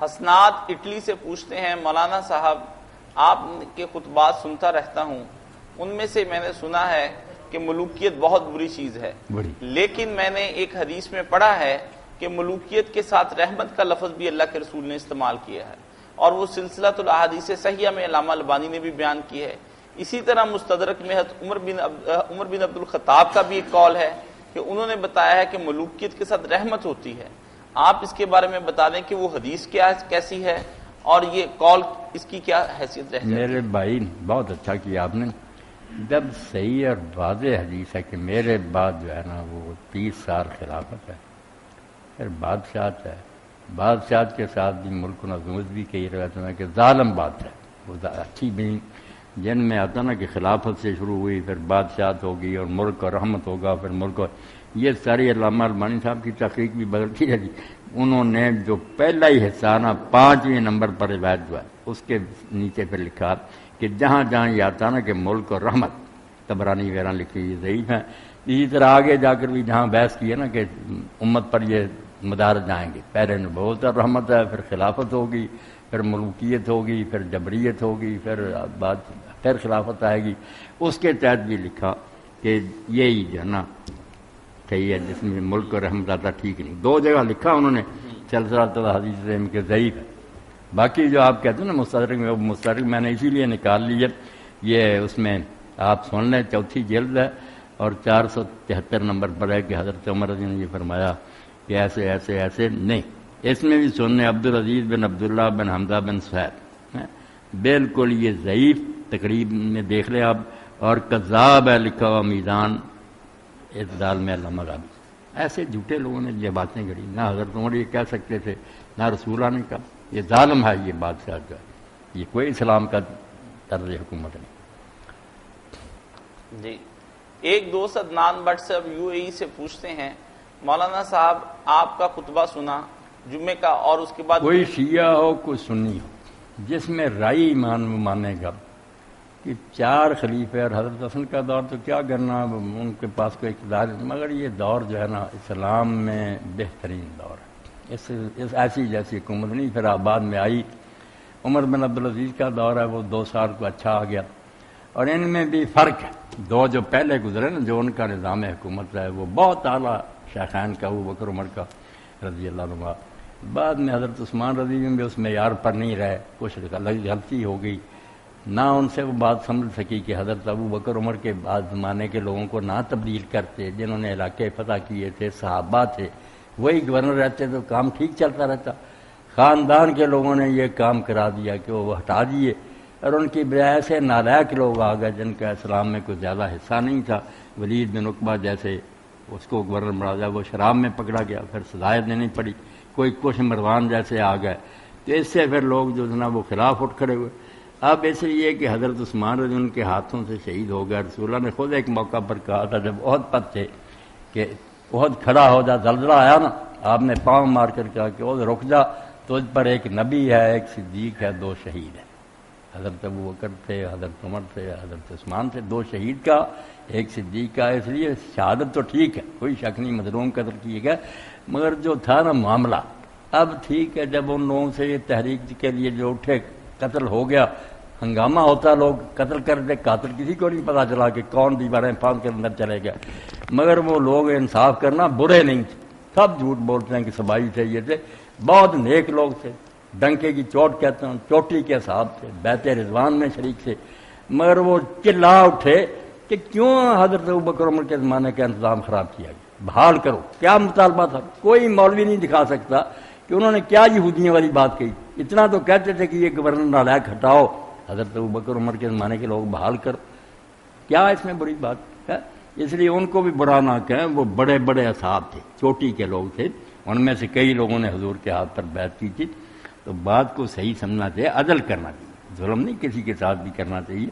حسنات Italy سے پوچھتے ہیں، مولانا صاحب آپ کے خطبات سنتا رہتا ہوں، ان میں سے میں نے سنا ہے کہ ملوکیت بہت بری چیز ہے، لیکن میں نے ایک حدیث میں پڑھا ہے کہ ملوکیت کے ساتھ رحمت کا لفظ بھی اللہ کے رسول نے استعمال کیا ہے، اور وہ سلسلۃ الاحادیث صحیحہ میں علامہ البانی نے بھی بیان کی ہے۔ اسی طرح مستدرک میں عمر بن عبد الخطاب کا بھی ایک قول ہے کہ انہوں نے بتایا ہے کہ ملوکیت کے ساتھ رحمت ہوتی ہے۔ آپ اس کے بارے میں بتا دیں کہ وہ حدیث کیسی ہے اور یہ قول اس کی کیا حیثیت رہ جاتی ہے؟ میرے بھائی بہت اچھا کیا آپ نے، جب صحیح اور واضح حدیث ہے کہ میرے بعد جو ہے نا وہ 30 سال خلافت ہے، پھر بادشاہت ہے، بادشاہت کے ساتھ بھی ملک و نظمت بھی کئی روایتوں میں کہ ظالم بادشاہ، وہ اچھی بھی جن میں آتا نا کہ خلافت سے شروع ہوئی، پھر بادشاہت ہوگی اور ملک اور رحمت ہوگا، پھر ملک اور یہ ساری علامہ البانی صاحب کی تحقیق بھی بدلتی ہے جی۔ انہوں نے جو پہلا ہی حصہ نا 5ویں نمبر پر روایت جو ہے اس کے نیچے پھر لکھا کہ جہاں جہاں یہ آتا نا کہ ملک اور رحمت، طبرانی وغیرہ لکھی ہوئی ضعیف ہیں۔ اسی طرح آگے جا کر بھی جہاں بحث کی ہے نا کہ امت پر یہ مدارج آئیں گے، پہلے نبوت اور رحمت ہے، پھر خلافت ہوگی، پھر ملوکیت ہوگی، پھر جبریت ہوگی، پھر خلافت آئے گی۔ اس کے تحت بھی لکھا کہ یہی جو ہے نا صحیح ہے، جس میں ملک اور رحمت آتا ٹھیک نہیں۔ 2 جگہ لکھا انہوں نے سلسلۃ الحدیث کے ضعیف ہے۔ باقی جو آپ کہتے ہیں نا مستدرک میں، وہ مستدرک میں نے اسی لیے نکال لی ہے، یہ اس میں آپ سن لیں، 4 جلد ہے اور 473 نمبر پر ہے کہ حضرت عمر رضی اللہ عنہ نے یہ فرمایا کہ ایسے ایسے ایسے نہیں۔ اس میں بھی سننے عبدالعزیز بن عبداللہ بن حمزہ بن سہیل، بالکل یہ ضعیف تقریب میں دیکھ لیں آپ، اور کذاب ہے لکھا ہوا میزان اعتدال میں علامہ غازی۔ ایسے جھوٹے لوگوں نے یہ باتیں گڑی، نہ حضرت عمر یہ کہہ سکتے تھے، نہ رسولہ نے کہا۔ یہ ظالم ہے یہ بادشاہ جو ہے، یہ کوئی اسلام کا طرز حکومت نہیں۔ جی، ایک دوست عدنان بٹ سے اب UAE سے پوچھتے ہیں، مولانا صاحب آپ کا خطبہ سنا جمعے کا، اور اس کے بعد کوئی شیعہ ہو کوئی سنی ہو، جس میں رائی ایمان مانے گا کہ 4 خلیفے اور حضرت حسن کا دور تو کیا کرنا، ان کے پاس کوئی اقتدار، مگر یہ دور جو ہے نا اسلام میں بہترین دور ہے، اس ایسی جیسی حکومت نہیں۔ پھر آباد میں آئی عمر بن عبدالعزیز کا دور ہے، وہ 2 سال کو اچھا آ گیا، اور ان میں بھی فرق ہے۔ 2 جو پہلے گزرے نا، جو ان کا نظام حکومت ہے وہ بہت اعلیٰ، شیخین کا، ابو بکر عمر کا رضی اللہ عنہ۔ بعد میں حضرت عثمان رضی اللہ عنہ بھی اس معیار پر نہیں رہے، کچھ غلطی ہو گئی، نہ ان سے وہ بات سمجھ سکی کہ حضرت ابو بکر عمر کے بعد زمانے کے لوگوں کو نہ تبدیل کرتے، جنہوں نے علاقے فتح کیے تھے، صحابہ تھے، وہی گورنر رہتے تو کام ٹھیک چلتا رہتا۔ خاندان کے لوگوں نے یہ کام کرا دیا کہ وہ ہٹا دیے، اور ان کی بجائے سے نالائق لوگ آ گئے جن کا اسلام میں کوئی زیادہ حصہ نہیں تھا۔ ولید بن عقبہ جیسے اس کو گورنر بنا دیا، وہ شراب میں پکڑا گیا، پھر سزائے دینی پڑی۔ کچھ مروان جیسے آ گئے، تو اس سے پھر لوگ جو نا وہ خلاف اٹھ کھڑے ہوئے۔ اب اس لیے کہ حضرت عثمان رضی ان کے ہاتھوں سے شہید ہو گئے، رسول اللہ نے خود ایک موقع پر کہا تھا جب عہد پر تھے کہ عہد کھڑا ہو جا، زلزلہ آیا نا، آپ نے پاؤں مار کر کہا کہ عہد رک جا، تجھ پر ایک نبی ہے، ایک صدیق ہے، 2 شہید ہیں۔ حضرت ابو بکر تھے، حضرت عمر تھے، حضرت عثمان تھے، 2 شہید کا، ایک صدیق کا۔ اس لیے شہادت تو ٹھیک ہے، کوئی شک نہیں، مظلوم قتل کیے گئے، مگر جو تھا نا معاملہ، اب ٹھیک ہے جب ان لوگوں سے یہ تحریک کے لیے جو اٹھے، قتل ہو گیا، ہنگامہ ہوتا، لوگ قتل کر دے، قاتل کسی کو نہیں پتا چلا کہ کون دیواریں پھاند کے اندر چلے گئے، مگر وہ لوگ انصاف کرنا برے نہیں تھے، سب جھوٹ بولتے ہیں کہ سبائی تھے، یہ تھے، بہت نیک لوگ تھے، ڈنکے کی چوٹ کہتے ہیں، چوٹی کے صاحب تھے، بیعت رضوان میں شریک تھے، مگر وہ چلا اٹھے کہ کیوں حضرت ابوبکر عمر کے زمانے کا انتظام خراب کیا گیا، بحال کرو۔ کیا مطالبہ تھا؟ کوئی مولوی نہیں دکھا سکتا کہ انہوں نے کیا یہودیوں والی بات کہی، اتنا تو کہتے تھے کہ یہ گورنر نالائق ہٹاؤ، حضرت ابوبکر عمر کے زمانے کے لوگ بحال کرو، کیا اس میں بڑی بات ہے؟ اس لیے ان کو بھی برا نہ کہیں، وہ بڑے بڑے اصحاب تھے، چوٹی کے لوگ تھے، ان میں سے کئی لوگوں نے حضور کے ہاتھ پر بیعت کی تھی۔ تو بات کو صحیح سمجھنا چاہیے، عدل کرنا چاہیے، ظلم نہیں کسی کے ساتھ بھی کرنا چاہیے۔